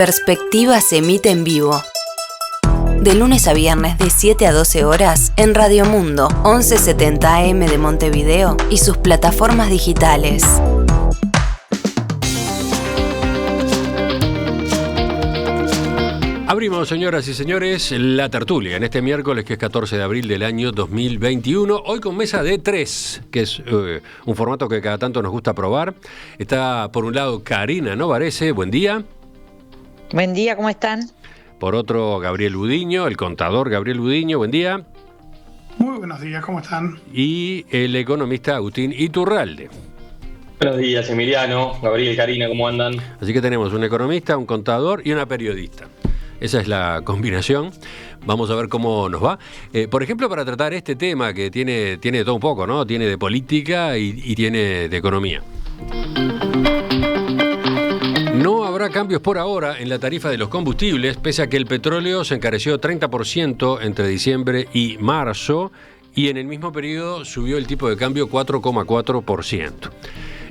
Perspectiva se emite en vivo. De lunes a viernes de 7 a 12 horas en Radio Mundo 1170 AM de Montevideo y sus plataformas digitales. Abrimos, señoras y señores, la tertulia en este miércoles, que es 14 de abril del año 2021. Hoy con mesa de 3, que es un formato que cada tanto nos gusta probar. Está por un lado Karina Novarese, buen día. Buen día, ¿cómo están? Por otro, Gabriel Budiño, el contador Gabriel Budiño, buen día. Muy buenos días, ¿cómo están? Y el economista Agustín Iturralde. Buenos días, Emiliano, Gabriel, Karina, ¿cómo andan? Así que tenemos un economista, un contador y una periodista. Esa es la combinación. Vamos a ver cómo nos va. Por ejemplo, para tratar este tema que tiene de todo un poco, ¿no? Tiene de política y tiene de economía. No habrá cambios por ahora en la tarifa de los combustibles, pese a que el petróleo se encareció 30% entre diciembre y marzo, y en el mismo periodo subió el tipo de cambio 4,4%.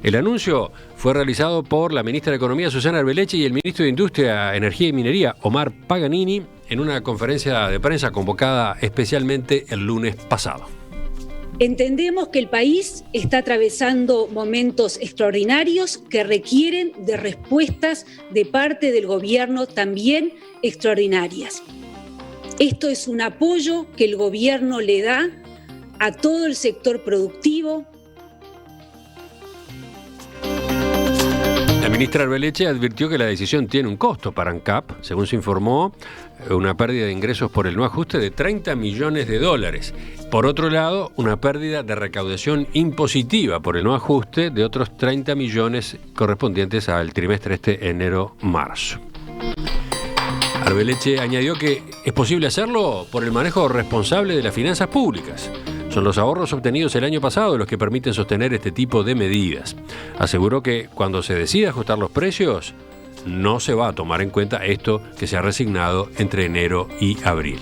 El anuncio fue realizado por la ministra de Economía, Susana Arbeleche, y el ministro de Industria, Energía y Minería, Omar Paganini, en una conferencia de prensa convocada especialmente el lunes pasado. Entendemos que el país está atravesando momentos extraordinarios que requieren de respuestas de parte del gobierno también extraordinarias. Esto es un apoyo que el gobierno le da a todo el sector productivo. La ministra Arbeleche advirtió que la decisión tiene un costo para ANCAP, según se informó, una pérdida de ingresos por el no ajuste de $30 millones. Por otro lado, una pérdida de recaudación impositiva por el no ajuste de otros 30 millones correspondientes al trimestre enero-marzo. Arbeleche añadió que es posible hacerlo por el manejo responsable de las finanzas públicas. Son los ahorros obtenidos el año pasado los que permiten sostener este tipo de medidas. Aseguró que cuando se decida ajustar los precios, no se va a tomar en cuenta esto que se ha resignado entre enero y abril.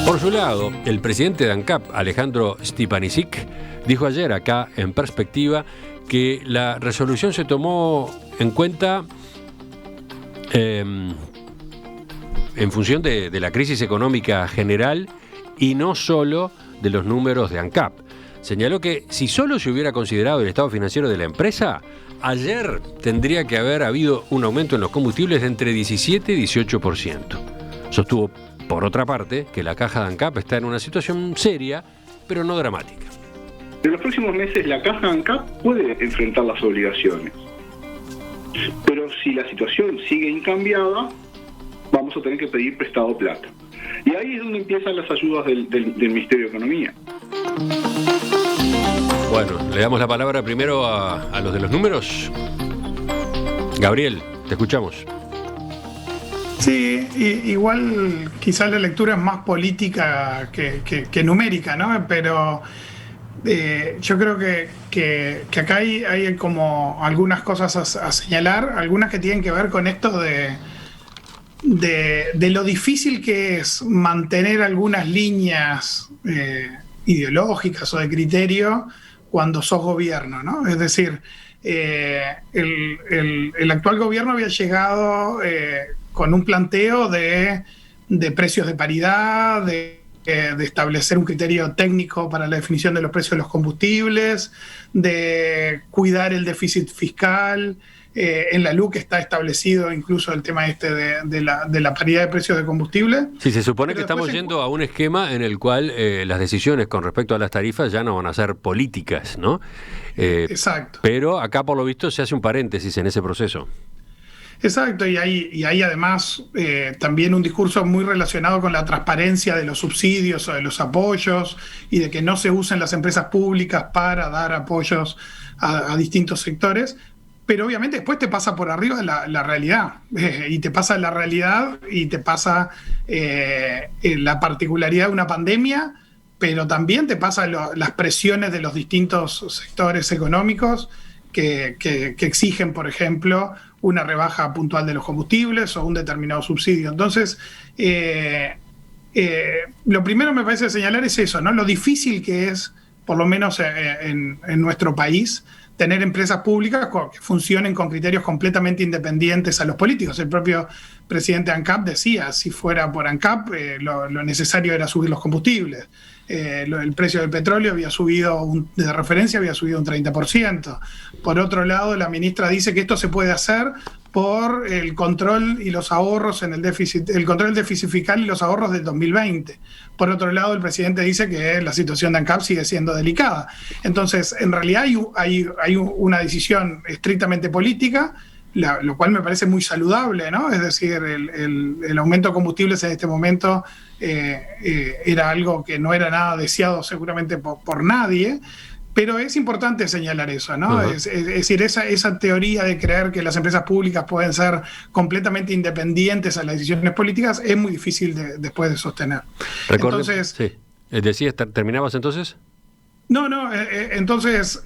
Por su lado, el presidente de ANCAP, Alejandro Stipanisic, dijo ayer acá en Perspectiva que la resolución se tomó en cuenta en función de la crisis económica general y no solo de los números de ANCAP. Señaló que si solo se hubiera considerado el estado financiero de la empresa, ayer tendría que haber habido un aumento en los combustibles de entre 17 y 18%. Sostuvo, por otra parte, que la caja de ANCAP está en una situación seria, pero no dramática. En los próximos meses la caja de ANCAP puede enfrentar las obligaciones. Pero si la situación sigue incambiada, vamos a tener que pedir prestado plata. Y ahí es donde empiezan las ayudas del Ministerio de Economía. Bueno, le damos la palabra primero a los de los números. Gabriel, te escuchamos. Sí, igual quizás la lectura es más política que numérica, ¿no? Pero yo creo que acá hay como algunas cosas a señalar, algunas que tienen que ver con esto de lo difícil que es mantener algunas líneas ideológicas o de criterio cuando sos gobierno, ¿no? Es decir, el actual gobierno había llegado con un planteo de precios de paridad, de establecer un criterio técnico para la definición de los precios de los combustibles, de cuidar el déficit fiscal. En la LUC está establecido incluso el tema de la paridad de precios de combustible. Sí, se supone que estamos yendo a un esquema en el cual las decisiones con respecto a las tarifas ya no van a ser políticas, ¿no? Exacto. Pero acá, por lo visto, se hace un paréntesis en ese proceso. Exacto, y hay además también un discurso muy relacionado con la transparencia de los subsidios o de los apoyos y de que no se usen las empresas públicas para dar apoyos a distintos sectores. Pero obviamente después te pasa por arriba la realidad, y te pasa la realidad y te pasa la particularidad de una pandemia, pero también te pasa las presiones de los distintos sectores económicos que exigen, por ejemplo, una rebaja puntual de los combustibles o un determinado subsidio. Entonces, lo primero me parece señalar es eso, ¿no? Lo difícil que es, por lo menos en nuestro país, tener empresas públicas que funcionen con criterios completamente independientes a los políticos. El propio presidente ANCAP decía, si fuera por ANCAP, lo necesario era subir los combustibles. El precio del petróleo había subido, de referencia había subido un 30%. Por otro lado, la ministra dice que esto se puede hacer por el control y los ahorros en el déficit, el control del déficit fiscal y los ahorros del 2020. Por otro lado, el presidente dice que la situación de ANCAP sigue siendo delicada. Entonces, en realidad hay una decisión estrictamente política, lo cual me parece muy saludable, ¿no? Es decir, el aumento de combustibles en este momento era algo que no era nada deseado seguramente por nadie, pero es importante señalar eso, ¿no? Uh-huh. Es decir, esa teoría de creer que las empresas públicas pueden ser completamente independientes a las decisiones políticas es muy difícil después de sostener. Entonces, sí. ¿Decías, terminabas entonces? Entonces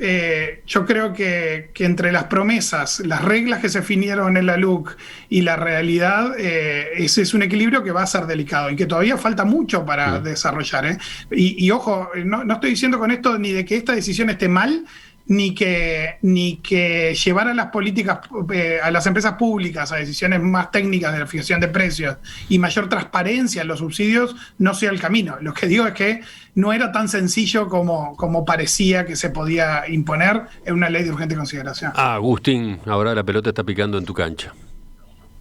yo creo que entre las promesas, las reglas que se definieron en la LUC y la realidad, ese es un equilibrio que va a ser delicado y que todavía falta mucho para desarrollar. Y ojo, no estoy diciendo con esto ni de que esta decisión esté mal, ni que llevar a las políticas, a las empresas públicas a decisiones más técnicas de la fijación de precios y mayor transparencia en los subsidios no sea el camino. Lo que digo es que no era tan sencillo como parecía que se podía imponer en una ley de urgente consideración. Agustín, ahora la pelota está picando en tu cancha.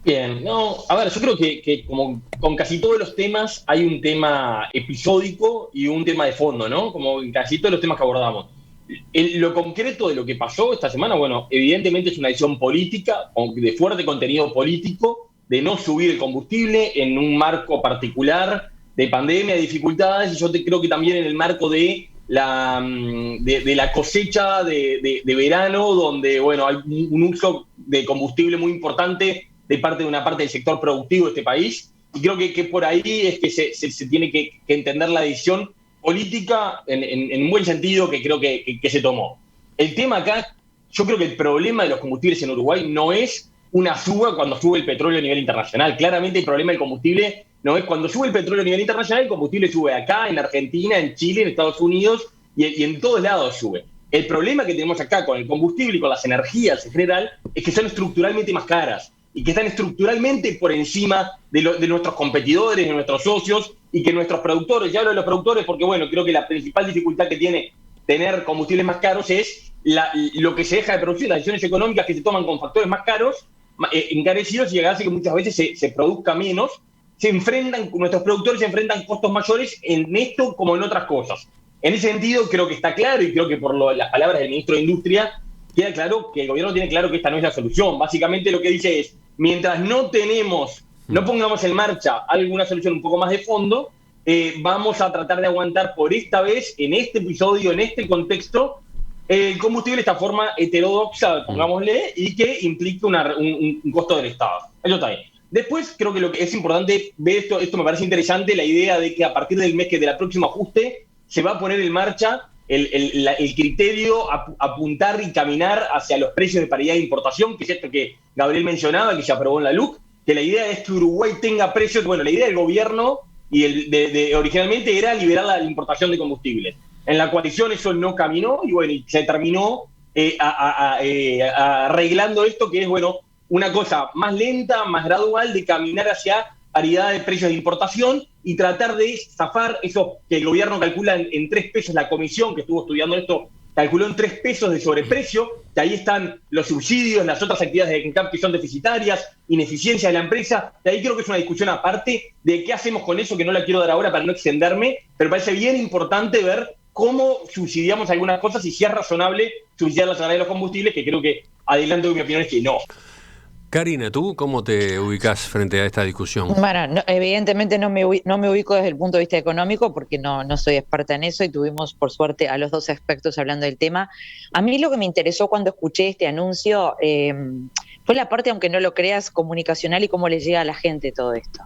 Bien, a ver, yo creo que como con casi todos los temas hay un tema episódico y un tema de fondo, ¿no? Como en casi todos los temas que abordamos. Lo concreto de lo que pasó esta semana, bueno, evidentemente es una decisión política, de fuerte contenido político, de no subir el combustible en un marco particular de pandemia, de dificultades, y yo creo que también en el marco de la cosecha de verano, donde, bueno, hay un uso de combustible muy importante de una parte del sector productivo de este país, y creo que por ahí es que se tiene que entender la decisión política en un buen sentido que creo que se tomó. El tema acá, yo creo que el problema de los combustibles en Uruguay no es una suba cuando sube el petróleo a nivel internacional. Claramente el problema del combustible no es cuando sube el petróleo a nivel internacional, el combustible sube acá, en Argentina, en Chile, en Estados Unidos y en todos lados sube. El problema que tenemos acá con el combustible y con las energías en general es que son estructuralmente más caras y que están estructuralmente por encima de nuestros competidores, de nuestros socios, y que nuestros productores, ya hablo de los productores porque, bueno, creo que la principal dificultad que tiene tener combustibles más caros es lo que se deja de producir, las decisiones económicas que se toman con factores más caros, encarecidos, y hace que muchas veces se produzca menos. Nuestros productores se enfrentan costos mayores en esto como en otras cosas. En ese sentido, creo que está claro, y creo que por las palabras del ministro de Industria, queda claro que el gobierno tiene claro que esta no es la solución. Básicamente lo que dice es, mientras no pongamos en marcha alguna solución un poco más de fondo, vamos a tratar de aguantar por esta vez, en este episodio, en este contexto, el combustible de esta forma heterodoxa, pongámosle, y que implique un costo del Estado. Eso está bien. Después, creo que lo que es importante ver esto me parece interesante, la idea de que a partir del mes del próximo ajuste se va a poner en marcha el criterio apuntar y caminar hacia los precios de paridad de importación, que es esto que Gabriel mencionaba, que se aprobó en la LUC, que la idea es que Uruguay tenga precios. Bueno, la idea del gobierno y originalmente era liberar la importación de combustibles. En la coalición eso no caminó y bueno, se terminó arreglando esto, que es, bueno, una cosa más lenta, más gradual, de caminar hacia paridad de precios de importación y tratar de zafar eso que el gobierno calcula en 3 pesos. La comisión que estuvo estudiando esto calculó en 3 pesos de sobreprecio, que ahí están los subsidios, las otras actividades de ENCAP que son deficitarias, ineficiencia de la empresa. De ahí creo que es una discusión aparte de qué hacemos con eso, que no la quiero dar ahora para no extenderme, pero parece bien importante ver cómo subsidiamos algunas cosas y si es razonable subsidiar la salida de los combustibles, que creo que adelanto mi opinión es que no. Karina, ¿tú cómo te ubicás frente a esta discusión? Bueno, evidentemente no me ubico desde el punto de vista económico porque no soy experta en eso y tuvimos, por suerte, a los dos expertos hablando del tema. A mí lo que me interesó cuando escuché este anuncio fue la parte, aunque no lo creas, comunicacional y cómo le llega a la gente todo esto.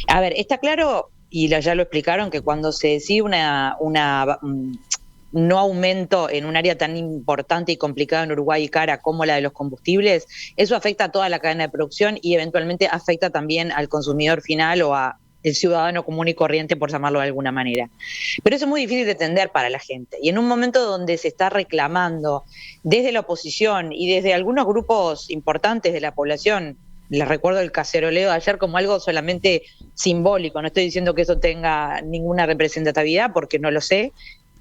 A ver, está claro, y ya lo explicaron, que cuando se decide una no aumento en un área tan importante y complicada en Uruguay y cara como la de los combustibles, eso afecta a toda la cadena de producción y eventualmente afecta también al consumidor final o a el ciudadano común y corriente, por llamarlo de alguna manera. Pero eso es muy difícil de entender para la gente. Y en un momento donde se está reclamando desde la oposición y desde algunos grupos importantes de la población, les recuerdo el caceroleo de ayer como algo solamente simbólico, no estoy diciendo que eso tenga ninguna representatividad porque no lo sé,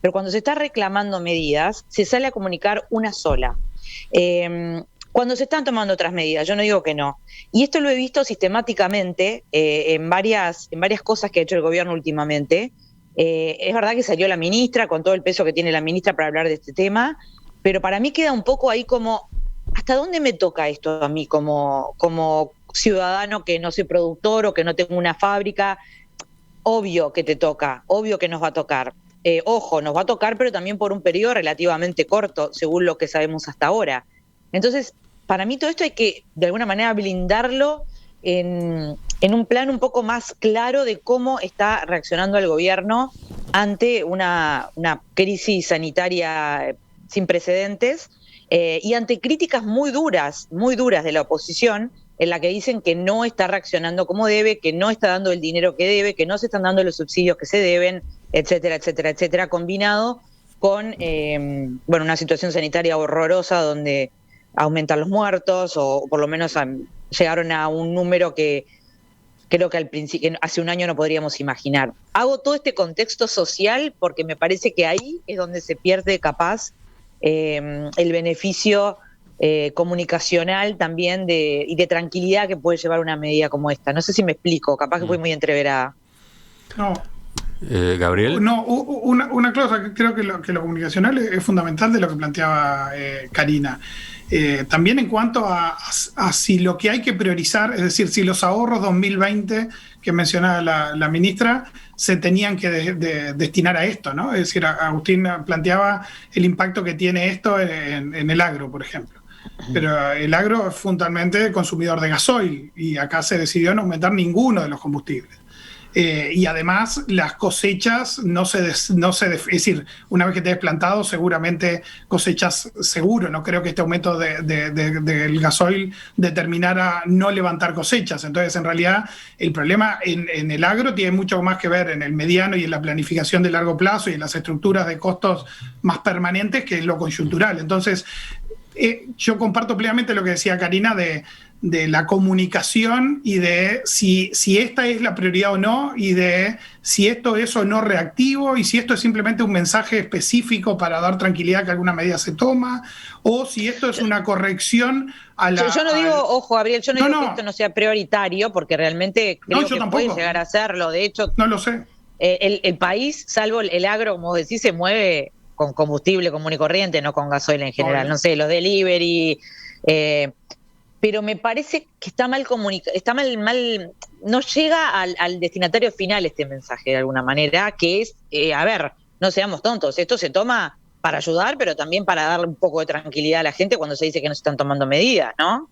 pero cuando se está reclamando medidas, se sale a comunicar una sola. Cuando se están tomando otras medidas, yo no digo que no. Y esto lo he visto sistemáticamente en varias cosas que ha hecho el gobierno últimamente. Es verdad que salió la ministra, con todo el peso que tiene la ministra para hablar de este tema, pero para mí queda un poco ahí como, ¿hasta dónde me toca esto a mí como ciudadano que no soy productor o que no tengo una fábrica? Obvio que te toca, obvio que nos va a tocar. Ojo, nos va a tocar, pero también por un periodo relativamente corto, según lo que sabemos hasta ahora. Entonces, para mí todo esto hay que, de alguna manera, blindarlo en un plan un poco más claro de cómo está reaccionando el gobierno ante una crisis sanitaria sin precedentes y ante críticas muy duras de la oposición, en la que dicen que no está reaccionando como debe, que no está dando el dinero que debe, que no se están dando los subsidios que se deben, etcétera, etcétera, etcétera, combinado con una situación sanitaria horrorosa donde aumentan los muertos o por lo menos llegaron a un número que creo que al principio, hace un año no podríamos imaginar. Hago todo este contexto social porque me parece que ahí es donde se pierde capaz el beneficio comunicacional también y de tranquilidad que puede llevar una medida como esta. No sé si me explico, capaz que fui muy entreverada. No. Gabriel. No, una cosa, creo que lo comunicacional es fundamental de lo que planteaba Karina. También en cuanto a si lo que hay que priorizar, es decir, si los ahorros 2020 que mencionaba la ministra se tenían que destinar a esto, ¿no? Es decir, Agustín planteaba el impacto que tiene esto en el agro, por ejemplo. Pero el agro es fundamentalmente consumidor de gasoil y acá se decidió no aumentar ninguno de los combustibles. Y además las cosechas es decir, una vez que te has plantado seguramente cosechas seguro, no creo que este aumento del gasoil determinara no levantar cosechas. Entonces en realidad el problema en el agro tiene mucho más que ver en el mediano y en la planificación de largo plazo y en las estructuras de costos más permanentes que es lo coyuntural. Entonces yo comparto plenamente lo que decía Karina de la comunicación y de si esta es la prioridad o no, y de si esto es o no reactivo, y si esto es simplemente un mensaje específico para dar tranquilidad que alguna medida se toma, o si esto es una corrección a la... Yo no digo, ojo, Gabriel, yo no digo que esto no sea prioritario, porque realmente creo que puede llegar a serlo. De hecho, no lo sé. El país, salvo el agro, como decís, se mueve con combustible común y corriente, no con gasoil en general. No sé, los delivery... pero me parece que está mal comunicado, está mal, no llega al destinatario final este mensaje de alguna manera, que es, no seamos tontos, esto se toma para ayudar, pero también para darle un poco de tranquilidad a la gente cuando se dice que no se están tomando medidas, ¿no?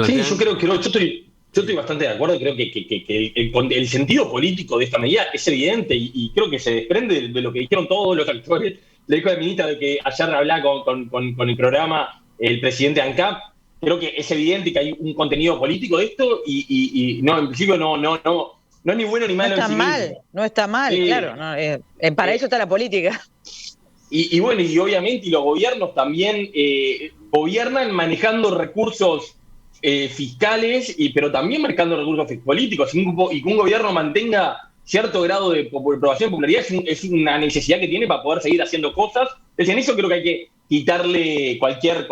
Sí, yo creo que yo estoy bastante de acuerdo, creo que el sentido político de esta medida es evidente y creo que se desprende de lo que dijeron todos los actores. Le dijo a la ministra de que ayer hablaba con el programa el presidente ANCAP. Creo que es evidente que hay un contenido político de esto y no, en principio no es ni bueno ni malo. No está mal, claro. Para eso está la política. Y bueno, y obviamente los gobiernos también gobiernan manejando recursos fiscales, pero también marcando recursos políticos. Y que un gobierno mantenga cierto grado de aprobación y popularidad es una necesidad que tiene para poder seguir haciendo cosas. Entonces, en eso creo que hay que quitarle cualquier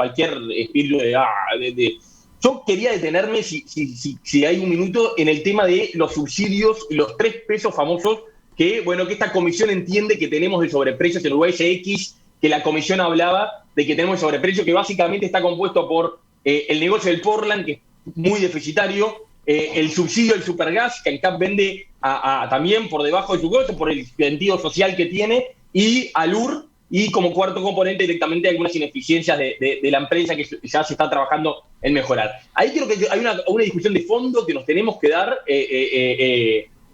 espíritu de... Yo quería detenerme, si hay un minuto, en el tema de los subsidios y los 3 pesos famosos que esta comisión entiende que tenemos de sobreprecios en USX, que la comisión hablaba de que tenemos sobreprecio, que básicamente está compuesto por el negocio del Portland, que es muy deficitario, el subsidio del supergas, que ANCAP vende también por debajo de su costo, por el sentido social que tiene, y ALUR, y como cuarto componente directamente algunas ineficiencias de la empresa que ya se está trabajando en mejorar. Ahí creo que hay una discusión de fondo que nos tenemos que dar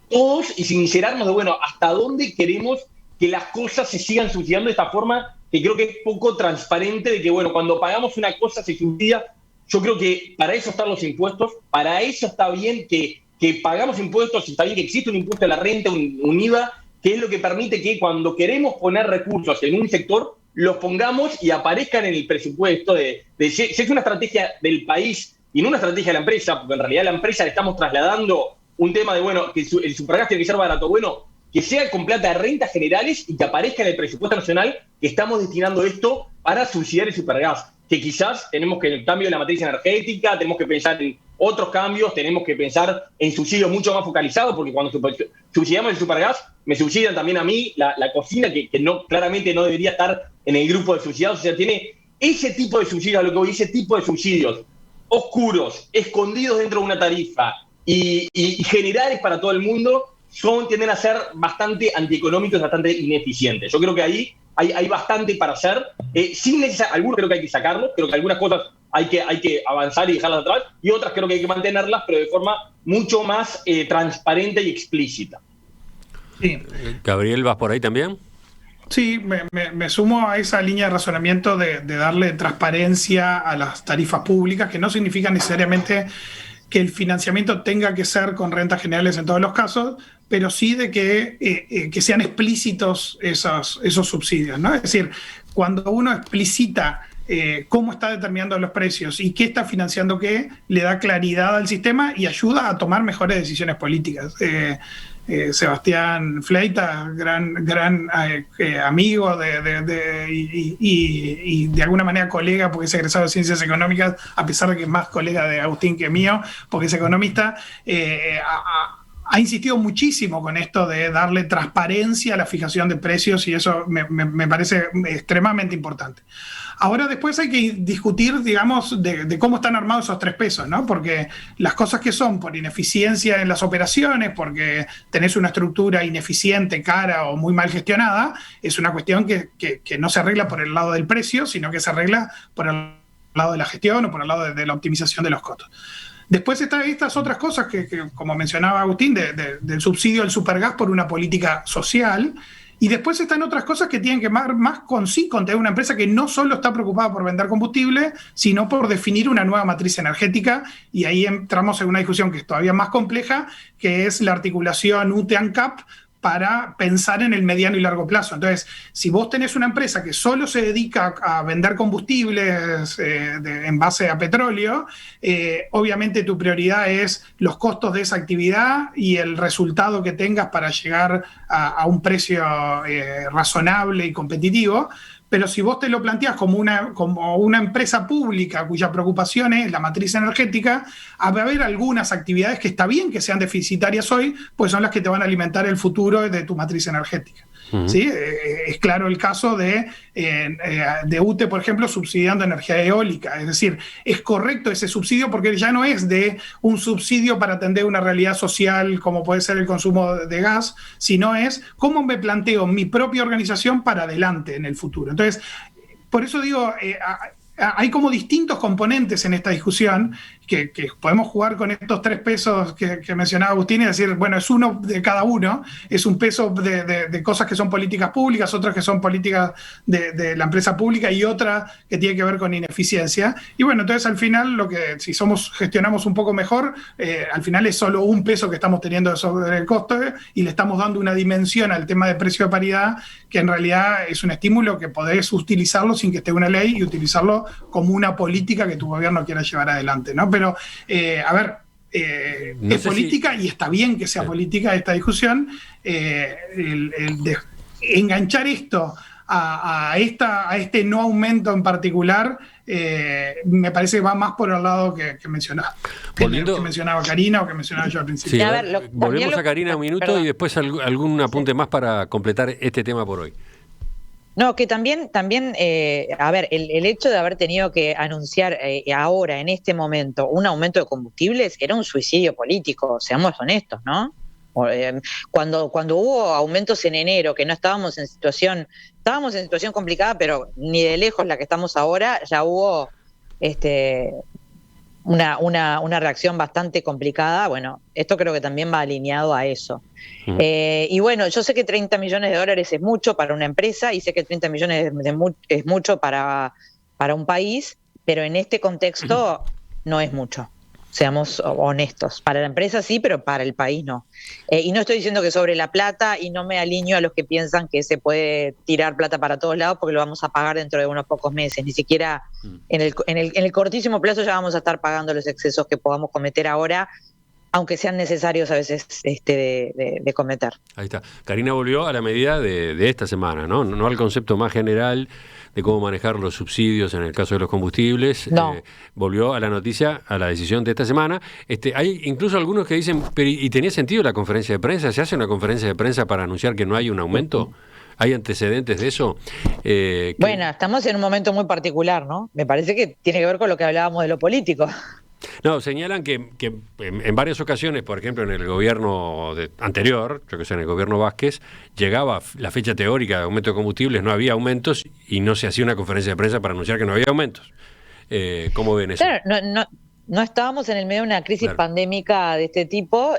todos y sincerarnos de, hasta dónde queremos que las cosas se sigan subsidiando de esta forma, que creo que es poco transparente, de que, cuando pagamos una cosa se subsidia Yo creo que para eso están los impuestos, para eso está bien que pagamos impuestos, está bien que existe un impuesto a la renta, un IVA, que es lo que permite que cuando queremos poner recursos en un sector, los pongamos y aparezcan en el presupuesto si es una estrategia del país y no una estrategia de la empresa, porque en realidad a la empresa le estamos trasladando un tema de, bueno, que el supergas tiene que ser barato, bueno, que sea con plata de rentas generales y que aparezca en el presupuesto nacional que estamos destinando esto para subsidiar el supergas, que quizás tenemos que, en el cambio de la matriz energética, tenemos que pensar en otros cambios, tenemos que pensar en subsidios mucho más focalizados, porque cuando subsidiamos el supergas, me subsidian también a mí la cocina, que no, claramente no debería estar en el grupo de subsidiados. O sea, tiene ese tipo de subsidios, lo que voy, ese tipo de subsidios oscuros, escondidos dentro de una tarifa y generales para todo el mundo, tienden a ser bastante antieconómicos, bastante ineficientes. Yo creo que ahí hay bastante para hacer. Algunos creo que hay que sacarlos, creo que algunas cosas hay que avanzar y dejarlas atrás, y otras creo que hay que mantenerlas, pero de forma mucho más transparente y explícita. Sí. Gabriel, ¿vas por ahí también? Sí, me sumo a esa línea de razonamiento de darle transparencia a las tarifas públicas, que no significa necesariamente que el financiamiento tenga que ser con rentas generales en todos los casos, pero sí de que sean explícitos esos subsidios, ¿no? Es decir, cuando uno explicita cómo está determinando los precios y qué está financiando qué, le da claridad al sistema y ayuda a tomar mejores decisiones políticas. Sebastián Fleita, gran amigo y de alguna manera colega, porque es egresado de Ciencias Económicas, a pesar de que es más colega de Agustín que mío, porque es economista, ha insistido muchísimo con esto de darle transparencia a la fijación de precios, y eso me parece extremadamente importante. Ahora después hay que discutir, digamos, de cómo están armados esos 3 pesos, ¿no? Porque las cosas que son por ineficiencia en las operaciones, porque tenés una estructura ineficiente, cara o muy mal gestionada, es una cuestión que no se arregla por el lado del precio, sino que se arregla por el lado de la gestión o por el lado de la optimización de los costos. Después están estas otras cosas que como mencionaba Agustín, del subsidio al supergas por una política social. Y después están otras cosas que tienen que ver más con tener una empresa que no solo está preocupada por vender combustible, sino por definir una nueva matriz energética. Y ahí entramos en una discusión que es todavía más compleja, que es la articulación UTE-ANCAP, para pensar en el mediano y largo plazo. Entonces, si vos tenés una empresa que solo se dedica a vender combustibles en base a petróleo, obviamente tu prioridad es los costos de esa actividad y el resultado que tengas para llegar a un precio razonable y competitivo. Pero si vos te lo planteás como una empresa pública cuya preocupación es la matriz energética, va a haber algunas actividades que está bien que sean deficitarias hoy, pues son las que te van a alimentar el futuro de tu matriz energética. Uh-huh. ¿Sí? Es claro el caso de UTE, por ejemplo, subsidiando energía eólica. Es decir, es correcto ese subsidio porque ya no es de un subsidio para atender una realidad social como puede ser el consumo de gas, sino es cómo me planteo mi propia organización para adelante en el futuro. Entonces, por eso digo, hay como distintos componentes en esta discusión que podemos jugar con estos 3 pesos que mencionaba Agustín y decir, bueno, es uno de cada uno, es un peso de cosas que son políticas públicas, otras que son políticas de la empresa pública y otra que tiene que ver con ineficiencia. Y bueno, entonces al final, si gestionamos un poco mejor, al final es solo un peso que estamos teniendo sobre el costo y le estamos dando una dimensión al tema de precio de paridad que en realidad es un estímulo que podés utilizarlo sin que esté una ley y utilizarlo como una política que tu gobierno quiera llevar adelante, ¿no? Pero, a ver, no es política y está bien que sea política esta discusión. De enganchar esto a este no aumento en particular, me parece que va más por el lado que mencionaba. Que mencionaba Karina o que mencionaba yo al principio. Sí, a ver, volvemos a Karina un minuto y después algún apunte más para completar este tema por hoy. No, que también a ver, el hecho de haber tenido que anunciar ahora, en este momento, un aumento de combustibles era un suicidio político, seamos honestos, ¿no? Cuando hubo aumentos en enero, que no estábamos en situación complicada, pero ni de lejos la que estamos ahora, ya hubo una reacción bastante complicada. Bueno, esto creo que también va alineado a eso. Y bueno, yo sé que $30 millones es mucho para una empresa y sé que 30 millones es mucho para un país, pero en este contexto no es mucho. Seamos honestos. Para la empresa sí, pero para el país no. Y no estoy diciendo que sobre la plata, y no me alineo a los que piensan que se puede tirar plata para todos lados porque lo vamos a pagar dentro de unos pocos meses. Ni siquiera en el cortísimo plazo ya vamos a estar pagando los excesos que podamos cometer ahora, aunque sean necesarios a veces de cometer. Ahí está. Karina volvió a la medida de esta semana, ¿no? No al concepto más general de cómo manejar los subsidios en el caso de los combustibles. No. Volvió a la noticia, a la decisión de esta semana. Hay incluso algunos que dicen, ¿y tenía sentido la conferencia de prensa? ¿Se hace una conferencia de prensa para anunciar que no hay un aumento? ¿Hay antecedentes de eso? Bueno, estamos en un momento muy particular, ¿no? Me parece que tiene que ver con lo que hablábamos de lo político. No, señalan que en varias ocasiones, por ejemplo, en el gobierno anterior, yo que sé, en el gobierno Vázquez, llegaba la fecha teórica de aumento de combustibles, no había aumentos y no se hacía una conferencia de prensa para anunciar que no había aumentos. ¿Cómo ven eso? Claro, no estábamos en el medio de una crisis pandémica de este tipo.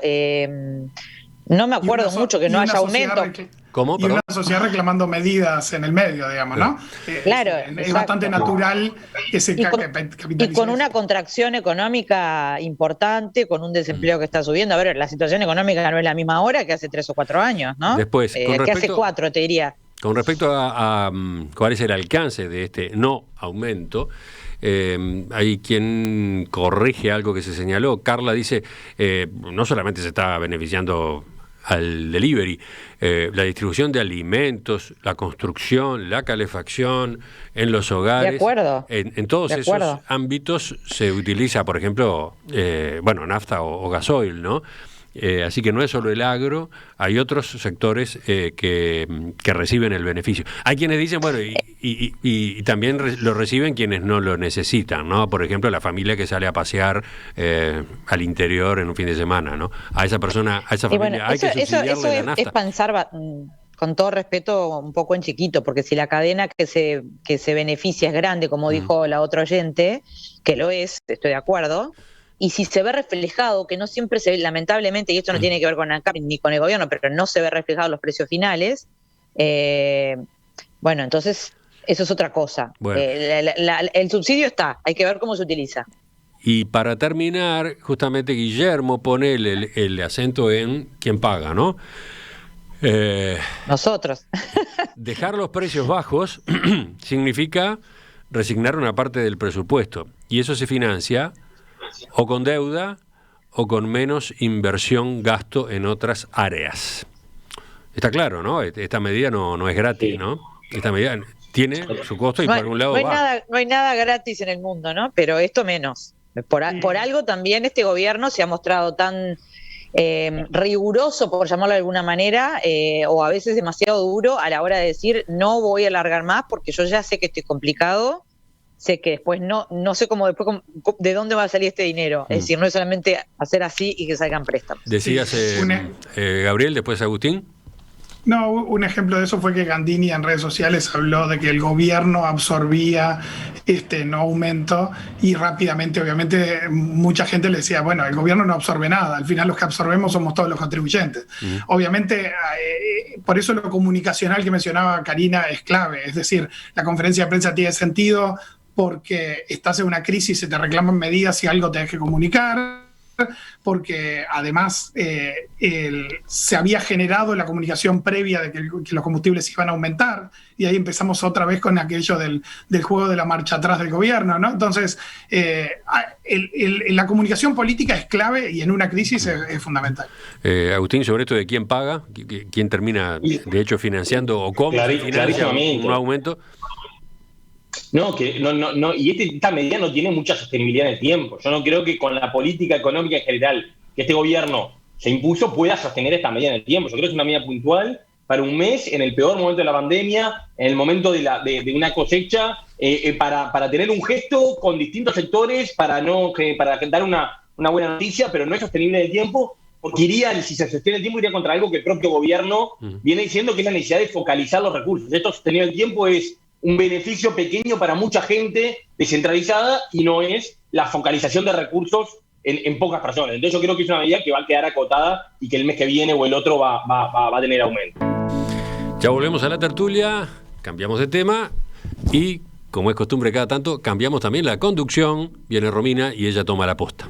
No me acuerdo mucho que no haya aumento. ¿Cómo? Y una sociedad reclamando medidas en el medio, digamos, ¿no? Claro, es bastante natural que se capitalice. Y con una contracción económica importante, con un desempleo que está subiendo. A ver, la situación económica no es la misma ahora que hace 3 o 4 años, ¿no? Después, que hace 4, te diría. Con respecto a cuál es el alcance de este no aumento, hay quien corrige algo que se señaló. Carla dice, no solamente se está beneficiando al delivery, la distribución de alimentos, la construcción, la calefacción en los hogares. De acuerdo. En todos esos ámbitos se utiliza, por ejemplo, nafta o gasoil, ¿no? Así que no es solo el agro, hay otros sectores que reciben el beneficio. Hay quienes dicen, bueno, y también lo reciben quienes no lo necesitan, ¿no? Por ejemplo, la familia que sale a pasear al interior en un fin de semana, ¿no? A esa persona, a esa familia hay que subsidiarle la nafta. Es pensar, con todo respeto, un poco en chiquito, porque si la cadena que se beneficia es grande, como dijo la otra oyente, que lo es, estoy de acuerdo. Y si se ve reflejado, que no siempre se ve, lamentablemente, y esto no tiene que ver con ANCAP ni con el gobierno, pero no se ve reflejado en los precios finales, entonces eso es otra cosa. Bueno. El subsidio está, hay que ver cómo se utiliza. Y para terminar, justamente Guillermo pone el acento en quién paga, ¿no? Nosotros. Dejar los precios bajos significa resignar una parte del presupuesto, y eso se financia o con deuda o con menos inversión, gasto en otras áreas. Está claro, ¿no? Esta medida no es gratis, ¿no? Esta medida tiene su costo y por algún lado va. No hay nada gratis en el mundo, ¿no? Pero esto menos. Por algo también este gobierno se ha mostrado tan riguroso, por llamarlo de alguna manera, o a veces demasiado duro a la hora de decir no voy a alargar más porque yo ya sé que estoy complicado. Sé que después no sé cómo después de dónde va a salir este dinero. Es decir, no es solamente hacer así y que salgan préstamos. Decías, Gabriel, después Agustín. No, un ejemplo de eso fue que Gandini en redes sociales habló de que el gobierno absorbía este no aumento y rápidamente, obviamente, mucha gente le decía, bueno, el gobierno no absorbe nada, al final los que absorbemos somos todos los contribuyentes. Obviamente, por eso lo comunicacional que mencionaba Karina es clave, es decir, la conferencia de prensa tiene sentido porque estás en una crisis, se te reclaman medidas y algo tenés que comunicar, porque además se había generado la comunicación previa de que los combustibles iban a aumentar, y ahí empezamos otra vez con aquello del juego de la marcha atrás del gobierno, ¿no? Entonces, la comunicación política es clave y en una crisis es fundamental. Agustín, sobre esto de quién paga, quién termina de hecho financiando o cómo financia un aumento. No, y esta medida no tiene mucha sostenibilidad en el tiempo. Yo no creo que con la política económica en general que este gobierno se impuso pueda sostener esta medida en el tiempo. Yo creo que es una medida puntual para un mes, en el peor momento de la pandemia, en el momento de una cosecha, para tener un gesto con distintos sectores, para dar una buena noticia, pero no es sostenible en el tiempo, porque si se sostiene el tiempo, iría contra algo que el propio gobierno viene diciendo, que es la necesidad de focalizar los recursos. Esto sostenible en el tiempo es un beneficio pequeño para mucha gente descentralizada y no es la focalización de recursos en pocas personas. Entonces yo creo que es una medida que va a quedar acotada y que el mes que viene o el otro va a tener aumento. Ya volvemos a la tertulia, cambiamos de tema y como es costumbre cada tanto, cambiamos también la conducción. Viene Romina y ella toma la posta.